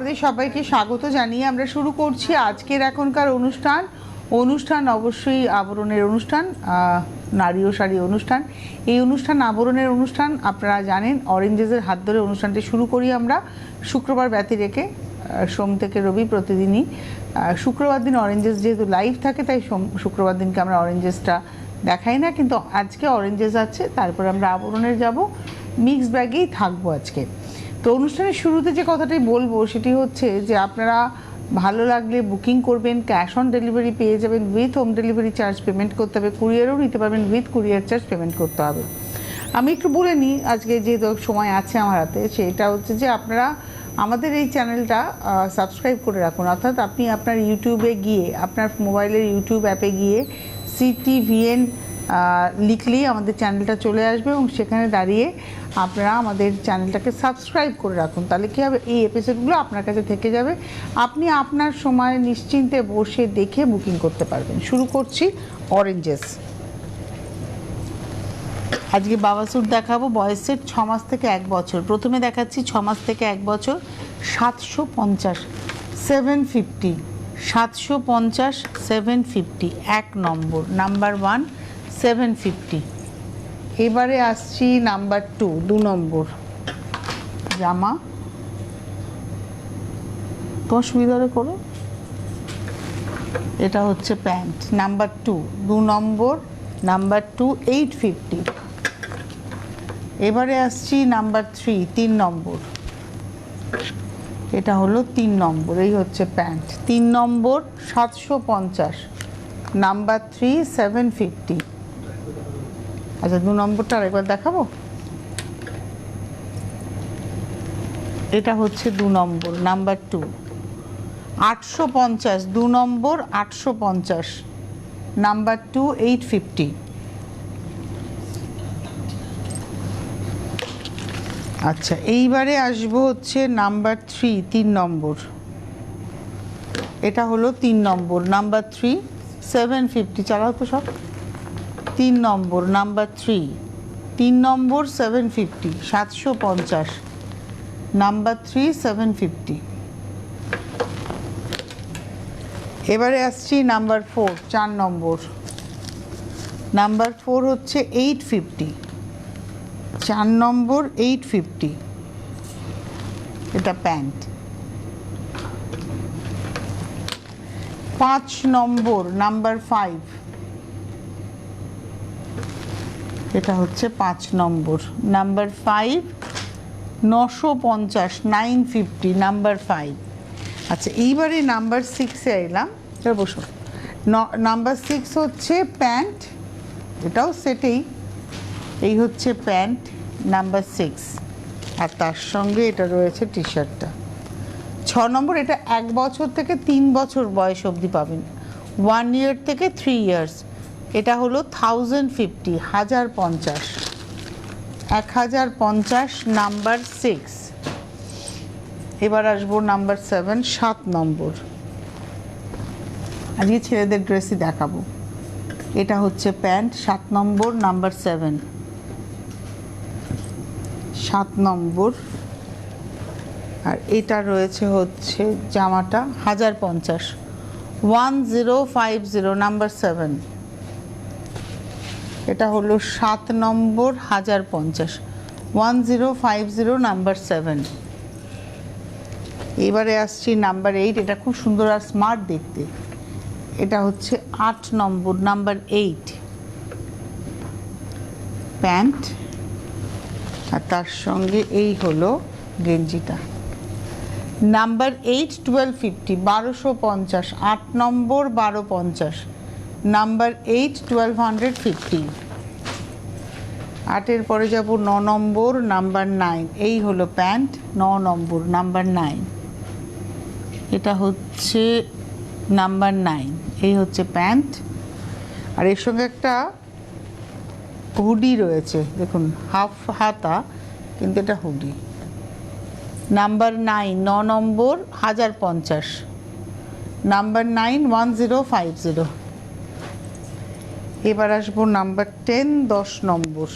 আপনাদের সবাইকে স্বাগত জানিয়ে আমরা শুরু করছি আজকের এখনকার অনুষ্ঠান অবশ্যই আবরণের অনুষ্ঠান, নারী ও শাড়ি অনুষ্ঠান। এই অনুষ্ঠান আবরণের অনুষ্ঠান, আপনারা জানেন অরেঞ্জেসের হাত ধরে অনুষ্ঠানটি শুরু করি আমরা শুক্রবার ব্যতি রেখে, সোম থেকে রবি প্রতিদিনই। শুক্রবার দিন অরেঞ্জেস যেহেতু লাইভ থাকে তাই শুক্রবার দিনকে আমরা অরেঞ্জেসটা দেখাই না, কিন্তু আজকে অরেঞ্জেস আছে, তারপর আমরা আবরণের যাব, মিক্স ব্যাগেই থাকবো আজকে। তো অনুষ্ঠানের শুরুতে যে কথাটাই বলবো সেটি হচ্ছে যে আপনারা ভালো লাগলে বুকিং করবেন, ক্যাশ অন ডেলিভারি পেয়ে যাবেন, with home delivery charge payment করতে হবে, কুরিয়ারও নিতে পারবেন, উইথ কুরিয়ার চার্জ পেমেন্ট করতে হবে। আমি একটু বলে নিই আজকে যেহেতু সময় আছে আমার হাতে, সেটা হচ্ছে যে আপনারা আমাদের এই চ্যানেলটা সাবস্ক্রাইব করে রাখুন। অর্থাৎ আপনি আপনার ইউটিউবে গিয়ে, আপনার মোবাইলের ইউটিউব অ্যাপে গিয়ে CTVN লিখলেই আমাদের চ্যানেলটা চলে আসবে এবং সেখানে দাঁড়িয়ে আপনারা আমাদের চ্যানেলটাকে সাবস্ক্রাইব করে রাখুন। তাহলে কী হবে, এই এপিসোডগুলো আপনার কাছে থেকে যাবে, আপনি আপনার সময় নিশ্চিন্তে বসে দেখে বুকিং করতে পারবেন। শুরু করছি অরেঞ্জেস। আজকে বাবা স্যুট দেখাবো, বয়সের 6 মাস থেকে 1 বছর। প্রথমে দেখাচ্ছি 6 মাস থেকে 1 বছর, 750, 750, 750, 750, 1 নম্বর, নাম্বার 1, 750। এবারে আসছি নাম্বার 2, 2 নম্বর জামা। তোমার সুবিধা করো। এটা হচ্ছে প্যান্ট, নাম্বার 2, 2 নম্বর, নাম্বার 2, 850। এবারে আসছি নাম্বার 3, 3 নম্বর। এটা হলো 3 নম্বর, এই হচ্ছে প্যান্ট, 3 নম্বর, 750, নাম্বার 3, 750। আচ্ছা, 2 নম্বরটা আরেকবার দেখাবো। এটা হচ্ছে 2 নম্বর, নাম্বার 2, 850, 2 নম্বর, 850, নাম্বার 2, 850। আচ্ছা, এইবারে আসবো হচ্ছে নাম্বার 3, 3 নম্বর। এটা হলো 3 নম্বর, নাম্বার 3, 750। চালাও তো সব। 3 নম্বর, নাম্বার 3, 3 নম্বর, 750, 750, নাম্বার 3, 750। এবারে আসছি নাম্বার 4, 4 নম্বর, নাম্বার 4 হচ্ছে 850, 4 নম্বর, 850। এটা প্যান্ট। 5 নম্বর, নাম্বার 5। এটা হচ্ছে 5 নম্বর, নাম্বার 5, 950, 950, নাম্বার 5। আচ্ছা, এইবারে নাম্বার 6-এ এলাম। এবার বসো। নাম্বার 6 হচ্ছে প্যান্ট, এটাও সেটেই, এই হচ্ছে প্যান্ট, নাম্বার 6, আর তার সঙ্গে এটা রয়েছে টি শার্টটা। 6 নম্বর, এটা 1 বছর থেকে 3 বছর বয়স অবধি পাবেন, 1 ইয়ার থেকে 3 ইয়ার্স। এটা হলো 1050, 1050, 1050, নাম্বার 6। এবার আসবো নাম্বার 7, 7 নম্বর। আজকে ছেলেদের ড্রেসই দেখাবো। এটা হচ্ছে প্যান্ট, 7 নম্বর, নাম্বার 7, 7 নম্বর। আর এটা রয়েছে হচ্ছে জামাটা 1050, 1050, নাম্বার 7। এটা হলো 7 নম্বর, 1050, 1050, নাম্বার 7। এবারে আসছি নাম্বার 8। এটা খুব সুন্দর আর স্মার্ট দেখতে। এটা হচ্ছে 8 নম্বর, নাম্বার 8, প্যান্ট, আর তার সঙ্গে এই হলো গেঞ্জিটা। নাম্বার 8, 1250, 1250, 8 নম্বর, 1250, নাম্বার 8, 1250। 8-এর পরে যাব 9 নম্বর, নাম্বার 9। এই হলো প্যান্ট, 9 নম্বর, নাম্বার 9। এটা হচ্ছে নাম্বার 9, এই হচ্ছে প্যান্ট, আর এর সঙ্গে একটা হুডি রয়েছে, দেখুন হাফ হাতা, কিন্তু এটা হুডি। নাম্বার 9, 9 নম্বর, 1050, নাম্বার 9, 1050। এবার আসবো নাম্বার 10, 10 নম্বর।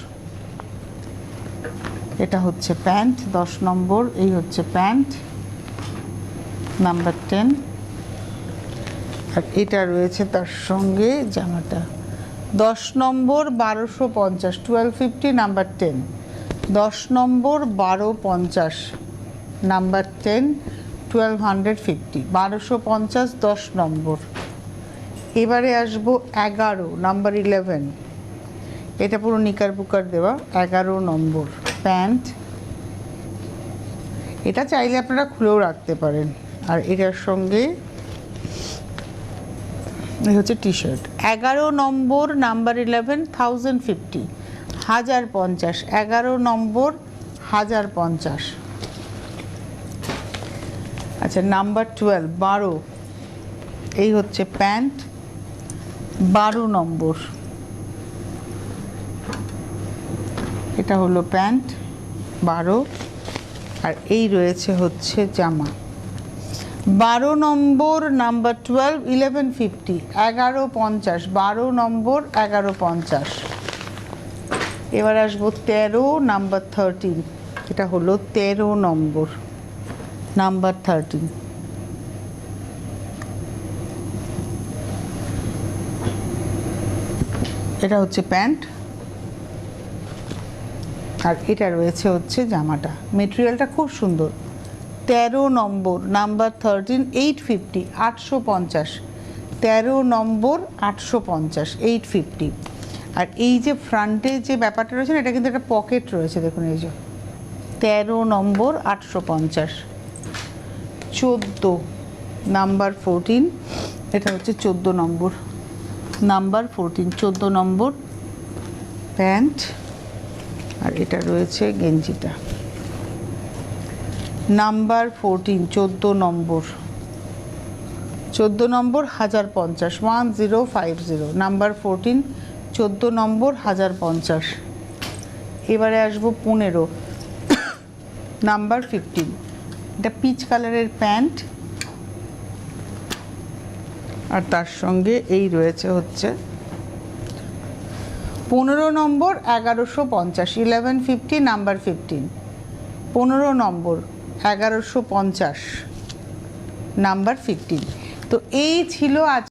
এটা হচ্ছে প্যান্ট, 10 নম্বর, এই হচ্ছে প্যান্ট, নাম্বার 10, আর এটা রয়েছে তার সঙ্গে জামাটা 10 নম্বর 1250, 1250 নাম্বার 10, 10 নম্বর 1250 নাম্বার 10, 1250, 1250 10 নম্বর। এবারে আসবো 11 নাম্বার 11, এটা পুরো নিকার বুকার দেওয়া, 11 নম্বর প্যান্ট, এটা চাইলে আপনারা খুলেও রাখতে পারেন। আর এটার সঙ্গে এই হচ্ছে টি শার্ট। 11 নম্বর নাম্বার 11, 1050, 1050, 11 নম্বর 1050। আচ্ছা নাম্বার 12, 12, এই হচ্ছে প্যান্ট, 12 নম্বর, এটা হলো প্যান্ট 12, আর এই রয়েছে হচ্ছে জামা 12 নম্বর নাম্বার 12, 1150, 1150, 12 নম্বর 1150। এবার আসবো 13 নাম্বার 13, এটা হলো 13 নম্বর নাম্বার 13। এটা হচ্ছে প্যান্ট, আর এটা রয়েছে হচ্ছে জামাটা। মেটেরিয়ালটা খুব সুন্দর। 13 নম্বর নাম্বার 13, 850, 850, 13 নম্বর 850, 850। আর এই যে ফ্রন্টে যে ব্যাপারটা রয়েছে না, এটা কিন্তু একটা পকেট রয়েছে, দেখুন এই যে 13 নম্বর 850। 14 নাম্বার 14, এটা হচ্ছে 14 নম্বর নাম্বার 14, 14 নম্বর প্যান্ট, আর এটা রয়েছে গেঞ্জিটা নাম্বার 14, 14 নম্বর, 14 নম্বর 1050, 1050, নাম্বার 14, 14 নম্বর 1050। এবারে আসবো 15 নাম্বার 15, এটা পিচ কালারের প্যান্ট, আর তার সঙ্গে এই রয়েছে হচ্ছে 15 নম্বর 1150, 1150 নাম্বার 15, 15 নম্বর 1150 নাম্বার 15। তো এই ছিল আজ